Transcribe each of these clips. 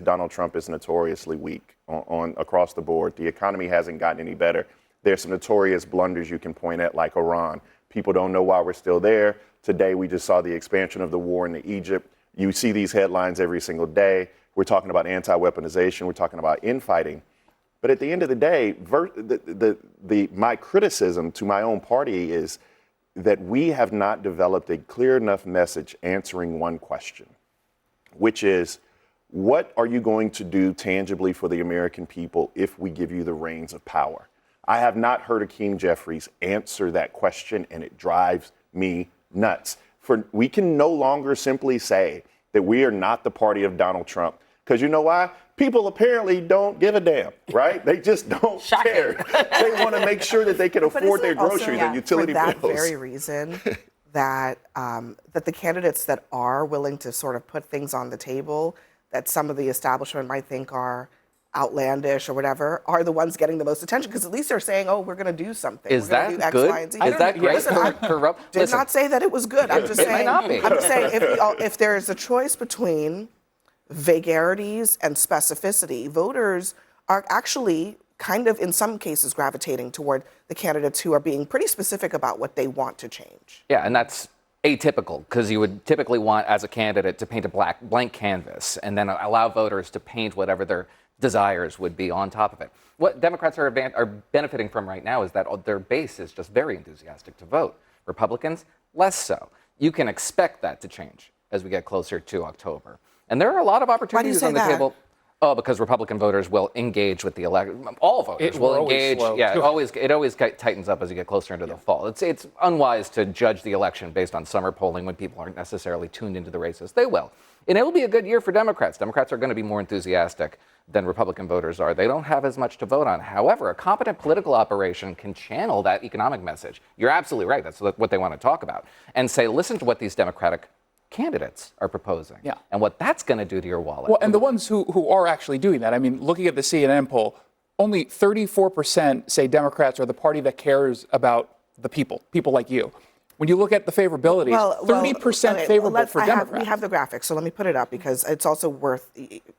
Donald Trump is notoriously weak on across the board. The economy hasn't gotten any better. There's some notorious blunders you can point at, like Iran. People don't know why we're still there. Today, we just saw the expansion of the war in Egypt. You see these headlines every single day. We're talking about anti-weaponization. We're talking about infighting. But at the end of the day, my criticism to my own party is that we have not developed a clear enough message answering one question, which is, what are you going to do tangibly for the American people if we give you the reins of power? I have not heard Hakeem Jeffries answer that question, and it drives me nuts. We can no longer simply say that we are not the party of Donald Trump, because you know why? People apparently don't give a damn, right? They just don't care. They want to make sure that they can afford their groceries and utility bills. For that very reason that that the candidates that are willing to sort of put things on the table that some of the establishment might think are outlandish or whatever are the ones getting the most attention, because at least they're saying, oh, we're going to do something. Is that do X, good? Y, and Z. Is that great? Did not say that it was good. I'm just saying. It might not be. I'm just saying if there is a choice between vagaries and specificity, voters are actually kind of in some cases gravitating toward the candidates who are being pretty specific about what they want to change. Yeah, and that's atypical, because you would typically want, as a candidate, to paint a blank canvas and then allow voters to paint whatever their desires would be on top of it. What Democrats are benefiting from right now is that their base is just very enthusiastic to vote. Republicans, less so. You can expect that to change as we get closer to October. And there are a lot of opportunities on the table. Oh, because Republican voters will engage with the election. All voters will engage. Yeah, it always tightens up as you get closer into the fall. It's unwise to judge the election based on summer polling when people aren't necessarily tuned into the races. They will. And it will be a good year for Democrats. Democrats are going to be more enthusiastic than Republican voters are. They don't have as much to vote on. However, a competent political operation can channel that economic message. You're absolutely right. That's what they want to talk about. And say, listen to what these Democratic candidates are proposing, and what that's going to do to your wallet. Well, and the ones who are actually doing that, I mean, looking at the CNN poll, only 34% say Democrats are the party that cares about the people like you. When you look at the favorability, 30% favorable for Democrats. We have the graphics, so let me put it up, because it's also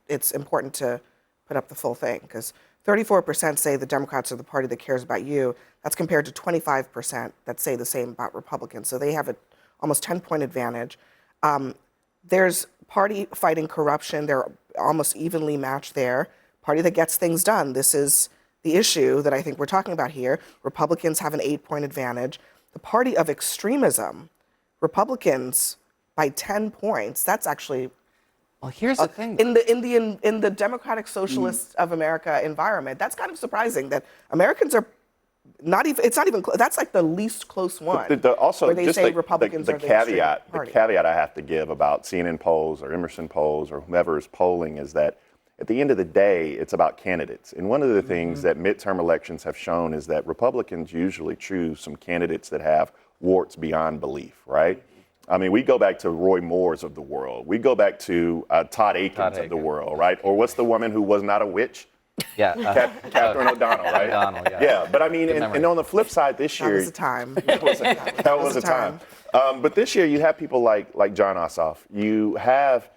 it's important to put up the full thing, because 34% say the Democrats are the party that cares about you. That's compared to 25% that say the same about Republicans. So they have an almost 10-point advantage. There's party fighting corruption. They're almost evenly matched there. Party that gets things done. This is the issue that I think we're talking about here. Republicans have an 8-point advantage. The party of extremism, Republicans by 10 points. That's actually well. Here's the thing. In the Democratic Socialists of America environment, that's kind of surprising that Americans are not even. It's not even. That's like the least close one. Also, where they just say Republicans the are caveat. The caveat I have to give about CNN polls or Emerson polls or whomever is polling is that at the end of the day, it's about candidates. And one of the things that midterm elections have shown is that Republicans usually choose some candidates that have warts beyond belief, right? I mean, we go back to Roy Moore's of the world. We go back to Todd Akins of the world, right? Or what's the woman who was not a witch? Yeah, Catherine O'Donnell, right? O'Donnell, yeah. But I mean, and on the flip side, this year that was a time. that was a time. But this year, you have people like Jon Ossoff. You have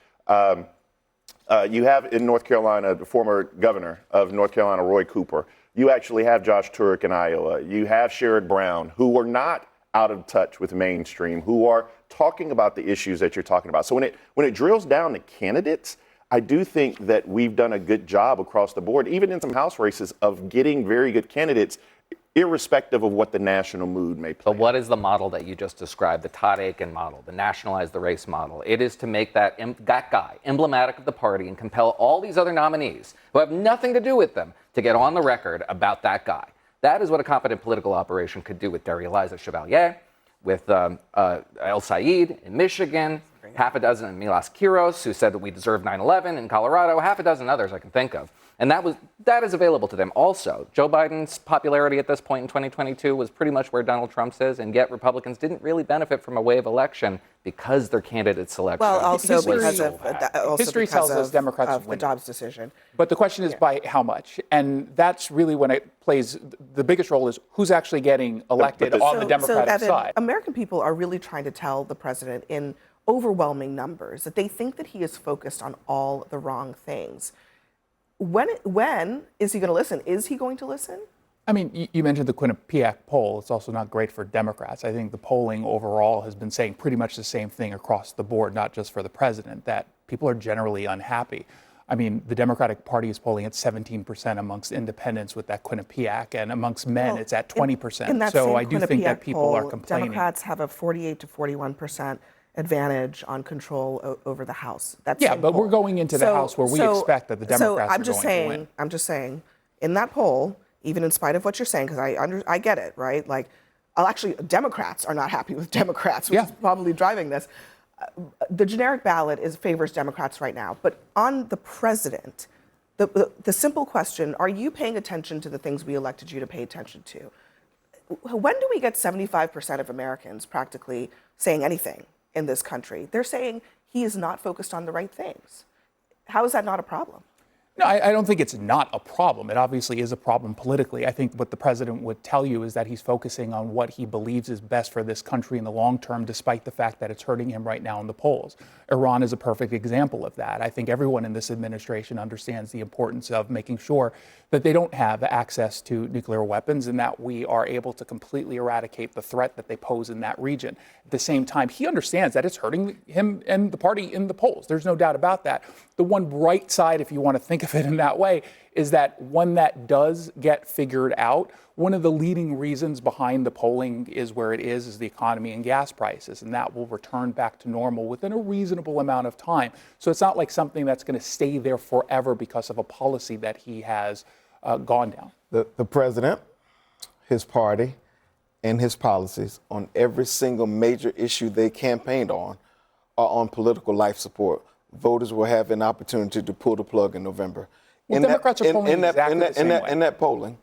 in North Carolina the former governor of North Carolina, Roy Cooper. You actually have Josh Turek in Iowa. You have Sherrod Brown, who are not out of touch with mainstream, who are talking about the issues that you're talking about. So when it drills down to candidates, I do think that we've done a good job across the board, even in some House races, of getting very good candidates, irrespective of what the national mood may play. But what is the model that you just described, the Todd Akin model, the nationalize the race model? It is to make that guy emblematic of the party and compel all these other nominees who have nothing to do with them to get on the record about that guy. That is what a competent political operation could do with Darya-Eliza Chevalier, with El Said in Michigan, half a dozen in Milas Kiros, who said that we deserve 9/11 in Colorado, half a dozen others I can think of. And that is available to them also. Joe Biden's popularity at this point in 2022 was pretty much where Donald Trump's is, and yet Republicans didn't really benefit from a wave election because their candidate selection. Well, also because history tells us Democrats of win. the Dobbs decision. But the question is by how much, and that's really when it plays the biggest role is who's actually getting elected on the Democratic Evan, side. American people are really trying to tell the president in overwhelming numbers, that they think that he is focused on all the wrong things. When is he going to listen? Is he going to listen? I mean, you mentioned the Quinnipiac poll. It's also not great for Democrats. I think the polling overall has been saying pretty much the same thing across the board, not just for the president, that people are generally unhappy. I mean, the Democratic Party is polling at 17% amongst independents with that Quinnipiac, and amongst men, it's at 20%. So I do think that people are complaining. Democrats have a 48 to 41% advantage on control over the House. That's yeah, but we're going into the House where we expect that the Democrats are going to win. I'm just saying, in that poll, even in spite of what you're saying, because I get it, right? Like, actually, Democrats are not happy with Democrats, which is probably driving this. The generic ballot favors Democrats right now. But on the president, the simple question, are you paying attention to the things we elected you to pay attention to? When do we get 75% of Americans practically saying anything in this country? They're saying he is not focused on the right things. How is that not a problem? No, I don't think it's not a problem. It obviously is a problem politically. I think what the president would tell you is that he's focusing on what he believes is best for this country in the long term, despite the fact that it's hurting him right now in the polls. Iran is a perfect example of that. I think everyone in this administration understands the importance of making sure that they don't have access to nuclear weapons and that we are able to completely eradicate the threat that they pose in that region. At the same time, he understands that it's hurting him and the party in the polls. There's no doubt about that. The one bright side, if you want to think of it in that way, is that when that does get figured out, one of the leading reasons behind the polling is where it is the economy and gas prices, and that will return back to normal within a reasonable amount of time. So it's not like something that's going to stay there forever because of a policy that he has gone down. The president, his party, and his policies on every single major issue they campaigned on are on political life support. Voters will have an opportunity to pull the plug in November. Well, Democrats are polling exactly the same way. In that polling,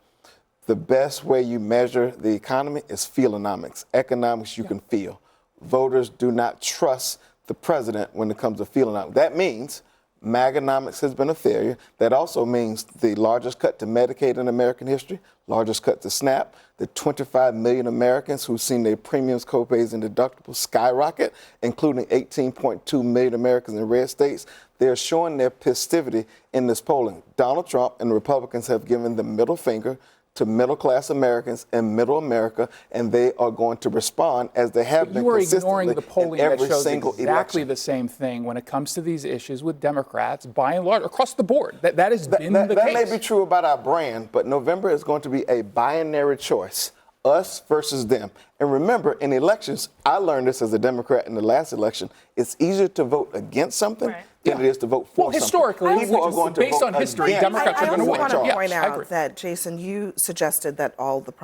the best way you measure the economy is feelonomics. Economics you can feel. Voters do not trust the president when it comes to feelonomics. That means MAGAnomics has been a failure. That also means the largest cut to Medicaid in American history, largest cut to SNAP, the 25 million Americans who've seen their premiums, copays, and deductibles skyrocket, including 18.2 million Americans in red states. They're showing their passivity in this polling. Donald Trump and the Republicans have given the middle finger to middle-class Americans in middle America, and they are going to respond as they have been consistently ignoring the polling in every that shows single exactly election. the same thing when it comes to these issues with Democrats, by and large, across the board. That has been the case. That may be true about our brand, but November is going to be a binary choice, us versus them. And remember, in elections, I learned this as a Democrat in the last election, it's easier to vote against something than it is to vote for something. Historically, people are going to based vote on history, against. Democrats are going to win. I also want to point I out agree. that, Jason, you suggested that all the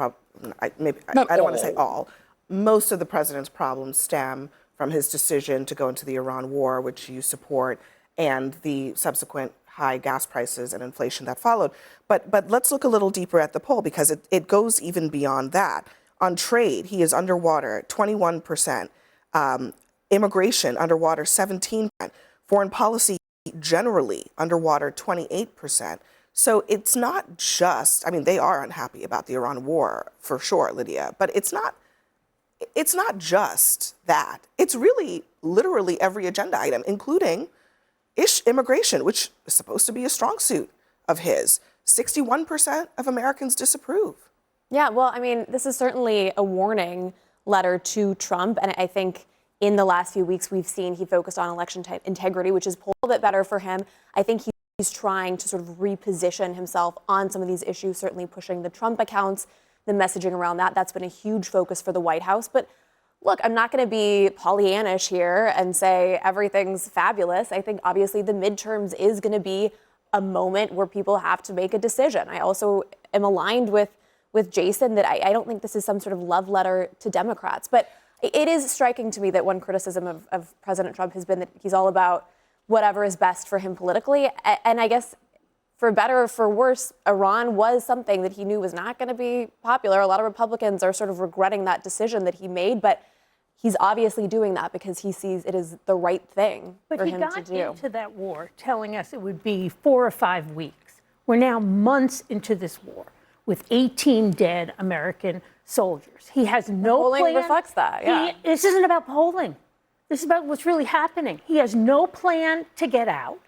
I Not don't want to all. say all. Most of the president's problems stem from his decision to go into the Iran war, which you support, and the subsequent high gas prices and inflation that followed. But let's look a little deeper at the poll, because it goes even beyond that. On trade, he is underwater, 21%. Immigration, underwater, 17%. Foreign policy, generally, underwater, 28%. So it's not just, I mean, they are unhappy about the Iran war, for sure, Lydia, but it's not just that. It's really, literally every agenda item, including immigration, which is supposed to be a strong suit of his. 61% of Americans disapprove. Yeah, well, I mean, this is certainly a warning letter to Trump. And I think in the last few weeks, we've seen he focused on election integrity, which is a little bit better for him. I think he's trying to sort of reposition himself on some of these issues, certainly pushing the Trump accounts, the messaging around that. That's been a huge focus for the White House. But look, I'm not going to be Pollyannish here and say everything's fabulous. I think obviously the midterms is going to be a moment where people have to make a decision. I also am aligned with Jason that I don't think this is some sort of love letter to Democrats. But it is striking to me that one criticism of President Trump has been that he's all about whatever is best for him politically. And I guess for better or for worse, Iran was something that he knew was not going to be popular. A lot of Republicans are sort of regretting that decision that he made, but he's obviously doing that because he sees it as the right thing for him to do. But he got into that war telling us it would be 4 or 5 weeks. We're now months into this war with 18 dead American soldiers. He has no polling plan. reflects that, yeah. This isn't about polling. This is about what's really happening. He has no plan to get out.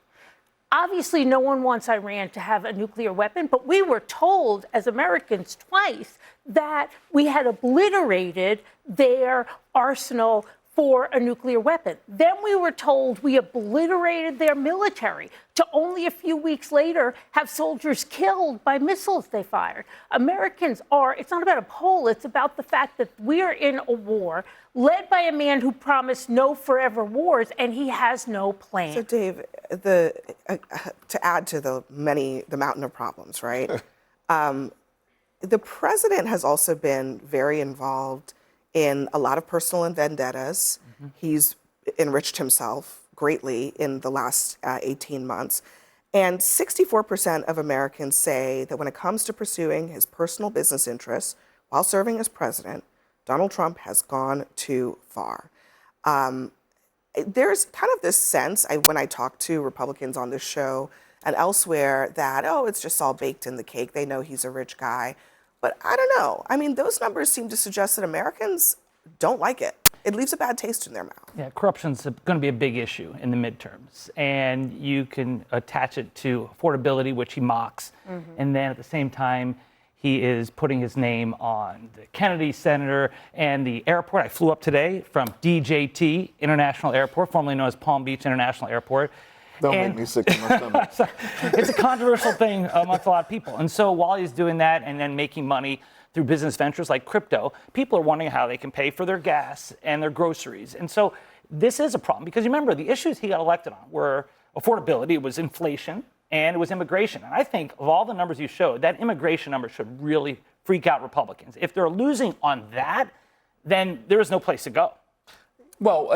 Obviously, no one wants Iran to have a nuclear weapon, but we were told as Americans twice that we had obliterated their arsenal for a nuclear weapon. Then we were told we obliterated their military to only a few weeks later have soldiers killed by missiles they fired. Americans are, it's not about a poll, it's about the fact that we're in a war led by a man who promised no forever wars, and he has no plan. So, Dave, to add to the mountain of problems, right? The president has also been very involved in a lot of personal vendettas. Mm-hmm. He's enriched himself greatly in the last 18 months. And 64% of Americans say that when it comes to pursuing his personal business interests while serving as president, Donald Trump has gone too far. There's kind of this sense, when I talk to Republicans on this show and elsewhere, that, oh, it's just all baked in the cake. They know he's a rich guy. But I don't know. I mean, those numbers seem to suggest that Americans don't like it. It leaves a bad taste in their mouth. Yeah, corruption's going to be a big issue in the midterms. And you can attach it to affordability, which he mocks. Mm-hmm. And then at the same time, he is putting his name on the Kennedy Center and the airport. I flew up today from DJT International Airport, formerly known as Palm Beach International Airport. Don't make me sick to my stomach. It's a controversial thing amongst a lot of people. And so while he's doing that and then making money through business ventures like crypto, people are wondering how they can pay for their gas and their groceries. And so this is a problem because remember, the issues he got elected on were affordability, it was inflation, and it was immigration. And I think of all the numbers you showed, that immigration number should really freak out Republicans. If they're losing on that, then there is no place to go. Well,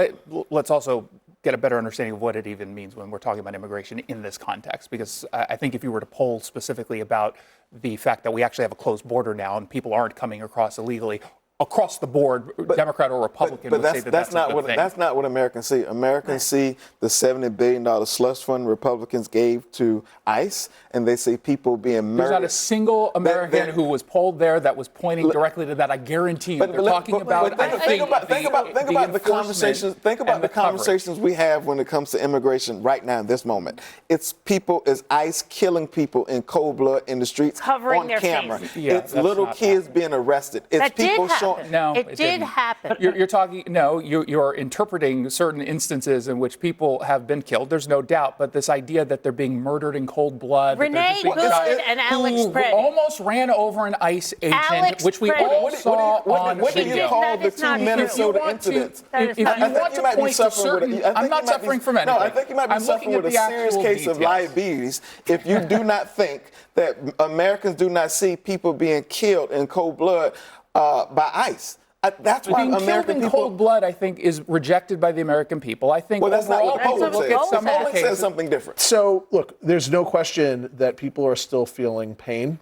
let's also get a better understanding of what it even means when we're talking about immigration in this context. Because I think if you were to poll specifically about the fact that we actually have a closed border now and people aren't coming across illegally, across the board, Democrat or Republican would say that's not a good thing. That's not what Americans see. Americans see the $70 billion slush fund Republicans gave to ICE, and they see people being murdered. There's not a single American who was polled there that was pointing directly to that. I guarantee you. They're talking about. Think about the conversations. Think about the conversations we have when it comes to immigration right now in this moment. It's people, it's ICE killing people in cold blood in the streets Covering on their camera. faces. Yeah, it's little kids being arrested. It's That people did showing. happen. No, it did didn't. happen. You're talking, no, you're interpreting certain instances in which people have been killed. There's no doubt. But this idea that they're being murdered in cold blood. Renee Good and Alex who Preddy. almost ran over an ICE agent, Alex which we Preddy. all saw on What do you video. call That the is two not true. Minnesota incidents? If you want to point to certain, I'm not suffering from anything. No, I think you might be I'm suffering looking with at a the serious actual case of details. diabetes if you do not think that Americans do not see people being killed in cold blood by ICE. That's why Being American killed in people. cold blood, I think, is rejected by the American people. I think Well, that's not overall, what the people polling look at says. some The of the polling says cases. something different. So, look, there's no question that people are still feeling pain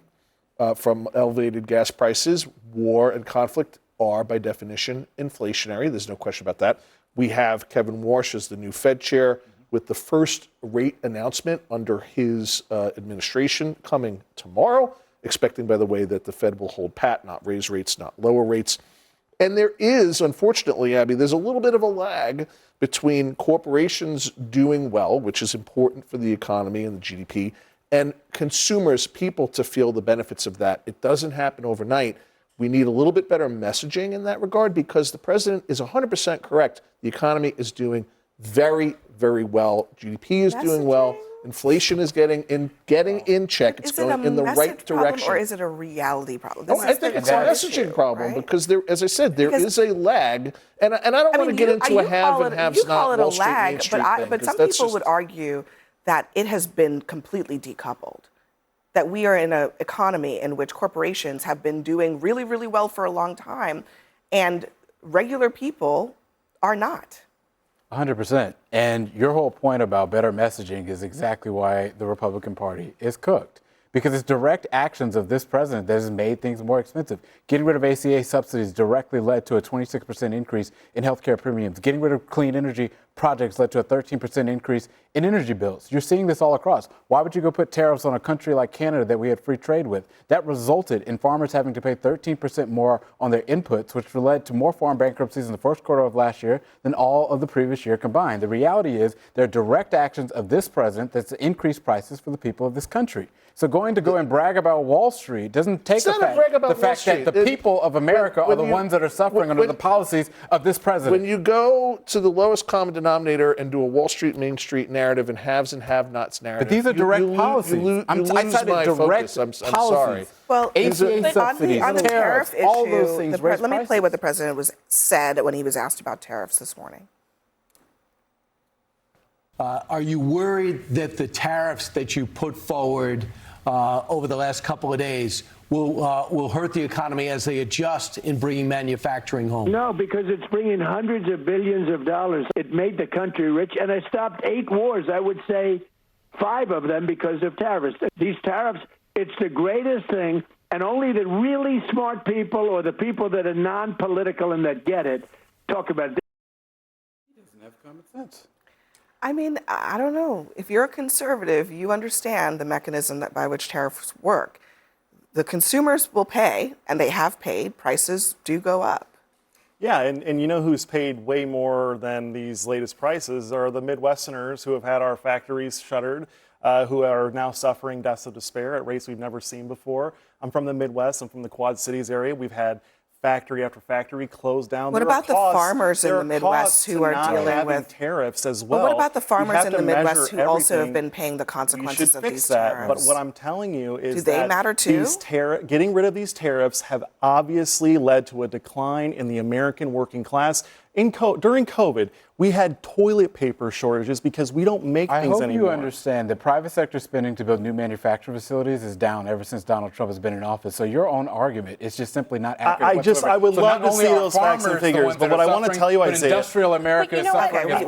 from elevated gas prices. War and conflict are, by definition, inflationary. There's no question about that. We have Kevin Warsh as the new Fed chair with the first rate announcement under his administration coming tomorrow, expecting, by the way, that the Fed will hold pat, not raise rates, not lower rates. And there is, unfortunately, Abby, there's a little bit of a lag between corporations doing well, which is important for the economy and the GDP, and consumers, people to feel the benefits of that. It doesn't happen overnight. We need a little bit better messaging in that regard because the president is 100% correct. The economy is doing very, very well. GDP is doing well. Inflation is getting in check. It's going in the right direction. Or is it a reality problem? I think it's a messaging problem because there, as I said, there is a lag, and I don't want to get into a have and haves not Wall Street, Main Street thing. But some people would argue that it has been completely decoupled. That we are in an economy in which corporations have been doing really, really well for a long time, and regular people are not. 100%. And your whole point about better messaging is exactly why the Republican Party is cooked. Because it's direct actions of this president that has made things more expensive. Getting rid of ACA subsidies directly led to a 26% increase in healthcare premiums. Getting rid of clean energy projects led to a 13% increase in energy bills. You're seeing this all across. Why would you go put tariffs on a country like Canada that we had free trade with? That resulted in farmers having to pay 13% more on their inputs, which led to more farm bankruptcies in the first quarter of last year than all of the previous year combined. The reality is there are direct actions of this president that's increased prices for the people of this country. So go and brag about Wall Street doesn't take the fact that the people of America are the ones that are suffering under the policies of this president. When you go to the lowest common denominator and do a Wall Street, Main Street narrative and haves and have-nots narrative, But these are direct policies. I cited direct policies. I'm sorry. Well, ACA but subsidies, on the tariff issue, all those things raise let me play prices. what the president said when he was asked about tariffs this morning. Are you worried that the tariffs that you put forward over the last couple of days will hurt the economy as they adjust in bringing manufacturing home? No, because it's bringing hundreds of billions of dollars. It made the country rich, and I stopped 8 wars. I would say 5 of them because of tariffs. These tariffs, it's the greatest thing, and only the really smart people or the people that are non-political and that get it talk about it. He doesn't have common sense. I mean, I don't know. If you're a conservative, you understand the mechanism by which tariffs work. The consumers will pay, and they have paid. Prices do go up. Yeah, and you know who's paid way more than these latest prices are the Midwesterners who have had our factories shuttered, who are now suffering deaths of despair at rates we've never seen before. I'm from the Midwest. I'm from the Quad Cities area. We've had factory after factory closed down. What about the farmers in the Midwest who are dealing with tariffs as well? But what about the farmers in the Midwest who also have been paying the consequences of these tariffs? But what I'm telling you is do they matter too? Getting rid of these tariffs have obviously led to a decline in the American working class. During COVID, we had toilet paper shortages because we don't make things anymore. I hope you understand that private sector spending to build new manufacturing facilities is down ever since Donald Trump has been in office. So your own argument is just simply not accurate. I would love to see those facts and figures, but what I want to tell you, Isaiah, industrial America is suffering as well.